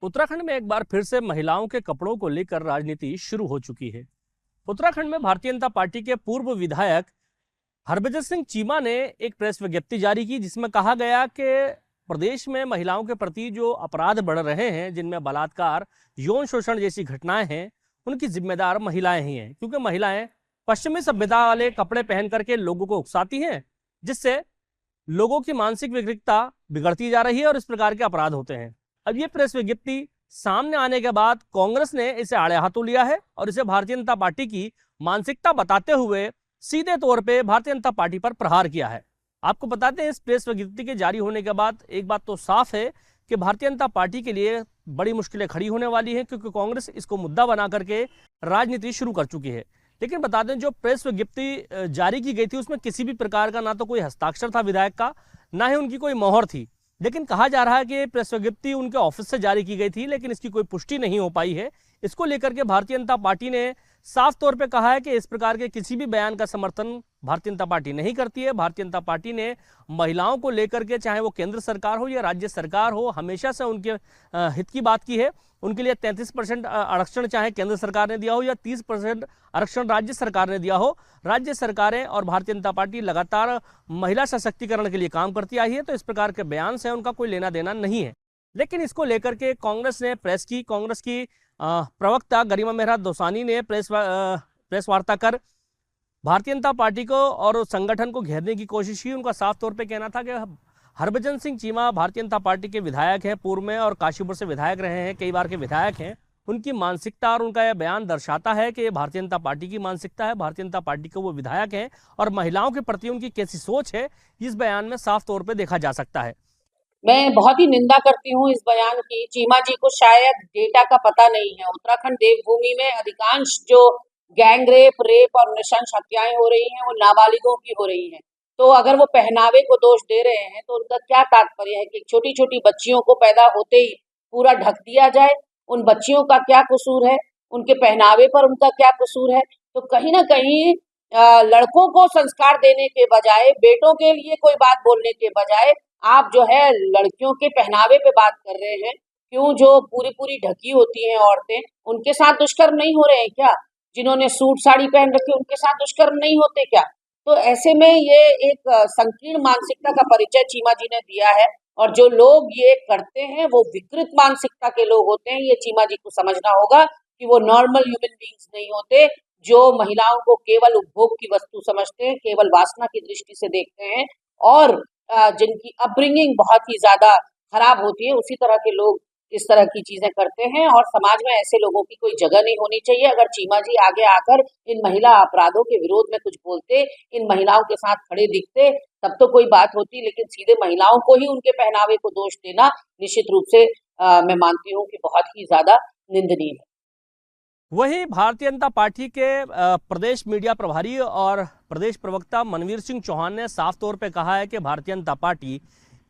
उत्तराखंड में एक बार फिर से महिलाओं के कपड़ों को लेकर राजनीति शुरू हो चुकी है। उत्तराखंड में भारतीय जनता पार्टी के पूर्व विधायक हरभजन सिंह चीमा ने एक प्रेस विज्ञप्ति जारी की, जिसमें कहा गया कि प्रदेश में महिलाओं के प्रति जो अपराध बढ़ रहे हैं, जिनमें बलात्कार, यौन शोषण जैसी घटनाएं हैं, उनकी जिम्मेदार महिलाएं ही हैं, क्योंकि महिलाएं पश्चिमी सभ्यता वाले कपड़े पहन करके लोगों को उकसाती हैं, जिससे लोगों की मानसिक विकृतता बिगड़ती जा रही है और इस प्रकार के अपराध होते हैं। अब ये प्रेस विज्ञप्ति सामने आने के बाद कांग्रेस ने इसे आड़े हाथों लिया है और इसे भारतीय जनता पार्टी की मानसिकता बताते हुए सीधे तौर पे भारतीय जनता पार्टी पर प्रहार किया है। आपको बताते हैं, इस प्रेस विज्ञप्ति के जारी होने के बाद एक बात तो साफ है कि भारतीय जनता पार्टी के लिए बड़ी मुश्किलें खड़ी होने वाली हैं, क्योंकि कांग्रेस इसको मुद्दा बना करके राजनीति शुरू कर चुकी है। लेकिन बता दें, जो प्रेस विज्ञप्ति जारी की गई थी उसमें किसी भी प्रकार का ना तो कोई हस्ताक्षर था विधायक का, ना ही उनकी कोई मोहर थी। लेकिन कहा जा रहा है कि प्रेस विज्ञप्ति उनके ऑफिस से जारी की गई थी, लेकिन इसकी कोई पुष्टि नहीं हो पाई है। इसको लेकर के भारतीय जनता पार्टी ने साफ तौर पे कहा है कि इस प्रकार के किसी भी बयान का समर्थन भारतीय जनता पार्टी नहीं करती है। भारतीय जनता पार्टी ने महिलाओं को लेकर के, चाहे वो केंद्र सरकार हो या राज्य सरकार हो, हमेशा से उनके हित की बात की है। उनके लिए 33% आरक्षण चाहे केंद्र सरकार ने दिया हो या 30% आरक्षण राज्य सरकार ने दिया हो, राज्य सरकारें और भारतीय जनता पार्टी लगातार महिला सशक्तिकरण के लिए काम करती आई है। तो इस प्रकार के बयान से उनका कोई लेना देना नहीं है। लेकिन इसको लेकर के कांग्रेस ने कांग्रेस की प्रवक्ता गरिमा मेहरा दोसानी ने प्रेस वार्ता कर भारतीय जनता पार्टी को और संगठन को घेरने की कोशिश की। उनका साफ तौर पे कहना था कि हरभजन सिंह चीमा भारतीय जनता पार्टी के विधायक हैं, पूर्व में, और काशीपुर से विधायक रहे हैं, कई बार के विधायक हैं। उनकी मानसिकता और उनका यह बयान दर्शाता है कि ये भारतीय जनता पार्टी की मानसिकता है। भारतीय जनता पार्टी के वो विधायक हैं और महिलाओं के प्रति उनकी कैसी सोच है, इस बयान में साफ तौर पर देखा जा सकता है। मैं बहुत ही निंदा करती हूँ इस बयान की। चीमा जी को शायद डेटा का पता नहीं है। उत्तराखंड देवभूमि में अधिकांश जो गैंग रेप और नृशंस हत्याएं हो रही हैं वो नाबालिगों की हो रही हैं। तो अगर वो पहनावे को दोष दे रहे हैं तो उनका क्या तात्पर्य है कि छोटी छोटी बच्चियों को पैदा होते ही पूरा ढक दिया जाए? उन बच्चियों का क्या कसूर है? उनके पहनावे पर उनका क्या कसूर है? तो कहीं ना कहीं लड़कों को संस्कार देने के बजाय, बेटों के लिए कोई बात बोलने के बजाय आप जो है लड़कियों के पहनावे पे बात कर रहे हैं। क्यों जो पूरी पूरी ढकी होती हैं औरतें, उनके साथ दुष्कर्म नहीं हो रहे हैं क्या? जिन्होंने सूट साड़ी पहन रखी उनके साथ दुष्कर्म नहीं होते क्या? तो ऐसे में ये एक संकीर्ण मानसिकता का परिचय चीमा जी ने दिया है। और जो लोग ये करते हैं वो विकृत मानसिकता के लोग होते हैं। ये चीमा जी को समझना होगा कि वो नॉर्मल ह्यूमन बींग्स नहीं होते, जो महिलाओं को केवल उपभोग की वस्तु समझते हैं, केवल वासना की दृष्टि से देखते हैं, और जिनकी अपब्रिंगिंग बहुत ही ज्यादा खराब होती है, उसी तरह के लोग इस तरह की चीजें करते हैं। और समाज में ऐसे लोगों की कोई जगह नहीं होनी चाहिए। अगर चीमा जी आगे आकर इन महिला अपराधों के विरोध में कुछ बोलते, इन महिलाओं के साथ खड़े दिखते, तब तो कोई बात होती। लेकिन सीधे महिलाओं को ही उनके पहनावे को दोष देना निश्चित रूप से मैं मानती हूँ कि बहुत ही ज्यादा निंदनीय है। वहीं भारतीय जनता पार्टी के प्रदेश मीडिया प्रभारी और प्रदेश प्रवक्ता मनवीर सिंह चौहान ने साफ तौर पे कहा है कि भारतीय जनता पार्टी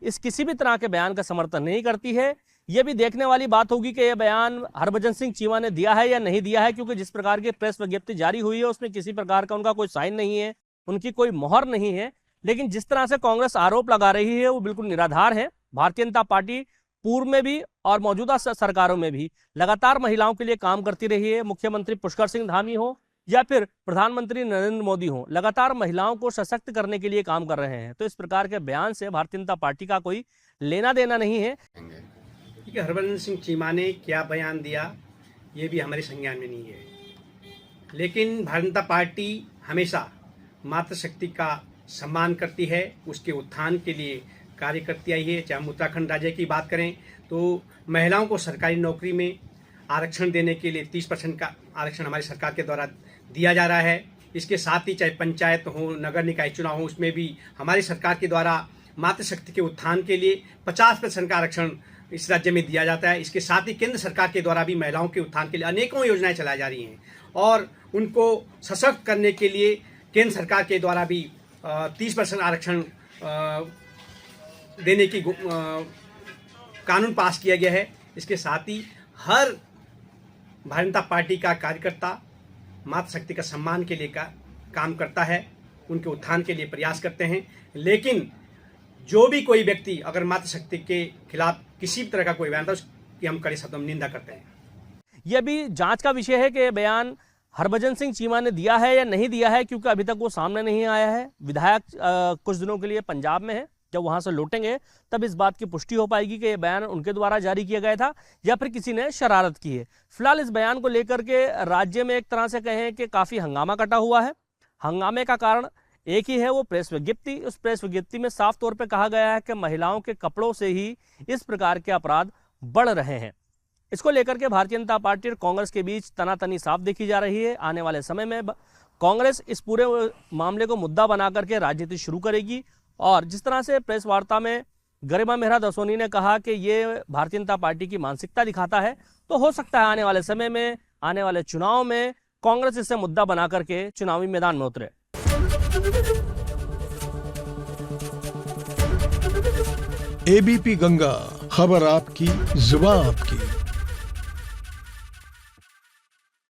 इस किसी भी तरह के बयान का समर्थन नहीं करती है। यह भी देखने वाली बात होगी कि यह बयान हरभजन सिंह चीमा ने दिया है या नहीं दिया है, क्योंकि जिस प्रकार की प्रेस विज्ञप्ति जारी हुई है उसमें किसी प्रकार का उनका कोई साइन नहीं है, उनकी कोई मोहर नहीं है। लेकिन जिस तरह से कांग्रेस आरोप लगा रही है वो बिल्कुल निराधार है। भारतीय जनता पार्टी पूर्व में भी और मौजूदा सरकारों में भी लगातार महिलाओं के लिए काम करती रही है। मुख्यमंत्री पुष्कर सिंह धामी हो या फिर प्रधानमंत्री नरेंद्र मोदी हो, लगातार महिलाओं को सशक्त करने के लिए काम कर रहे हैं। तो इस प्रकार के बयान से भारतीय जनता पार्टी का कोई लेना देना नहीं है। कि हरभजन सिंह चीमा ने क्या बयान दिया ये भी हमारे संज्ञान में नहीं है। लेकिन भारतीय जनता पार्टी हमेशा मातृशक्ति का सम्मान करती है, उसके उत्थान के लिए कार्य करती आई है। चाहे हम उत्तराखंड राज्य की बात करें तो महिलाओं को सरकारी नौकरी में आरक्षण देने के लिए 30% का आरक्षण हमारी सरकार के द्वारा दिया जा रहा है। इसके साथ ही चाहे पंचायत हो, नगर निकाय चुनाव हो, उसमें भी हमारी सरकार के द्वारा मातृशक्ति के उत्थान के लिए 50% का आरक्षण इस राज्य में दिया जाता है। इसके साथ ही केंद्र सरकार के द्वारा भी महिलाओं के उत्थान के लिए अनेकों योजनाएं चलाई जा रही हैं और उनको सशक्त करने के लिए केंद्र सरकार के द्वारा भी 30% आरक्षण देने की कानून पास किया गया है। इसके साथ ही हर भारतीय जनता पार्टी का कार्यकर्ता मातृशक्ति का सम्मान के लिए काम करता है, उनके उत्थान के लिए प्रयास करते हैं। लेकिन जो भी कोई व्यक्ति अगर मातृशक्ति के खिलाफ किसी भी तरह का कोई बयान था, की हम कड़े शब्दों में निंदा करते हैं। यह भी जांच का विषय है कि यह बयान हरभजन सिंह चीमा ने दिया है या नहीं दिया है, क्योंकि अभी तक वो सामने नहीं आया है। विधायक कुछ दिनों के लिए पंजाब में है, जब वहां से लौटेंगे तब इस बात की पुष्टि हो पाएगी कि यह बयान उनके द्वारा जारी किया गया था या फिर किसी ने शरारत की है। फिलहाल इस बयान को लेकर के राज्य में एक तरह से कहें कि काफी हंगामा कटा हुआ है। हंगामे का कारण एक ही है, वो प्रेस विज्ञप्ति। उस प्रेस विज्ञप्ति में साफ तौर पर कहा गया है कि महिलाओं के कपड़ों से ही इस प्रकार के अपराध बढ़ रहे हैं। इसको लेकर के भारतीय जनता पार्टी और कांग्रेस के बीच तनातनी साफ देखी जा रही है। आने वाले समय में कांग्रेस इस पूरे मामले को मुद्दा बना करके राजनीति शुरू करेगी, और जिस तरह से प्रेस वार्ता में गरिमा मेहरा दसोनी ने कहा कि ये भारतीय जनता पार्टी की मानसिकता दिखाता है, तो हो सकता है आने वाले समय में, आने वाले चुनाव में कांग्रेस इसे मुद्दा बना करके चुनावी मैदान में उतरे। एबीपी गंगा, खबर आपकी, जुबान आपकी।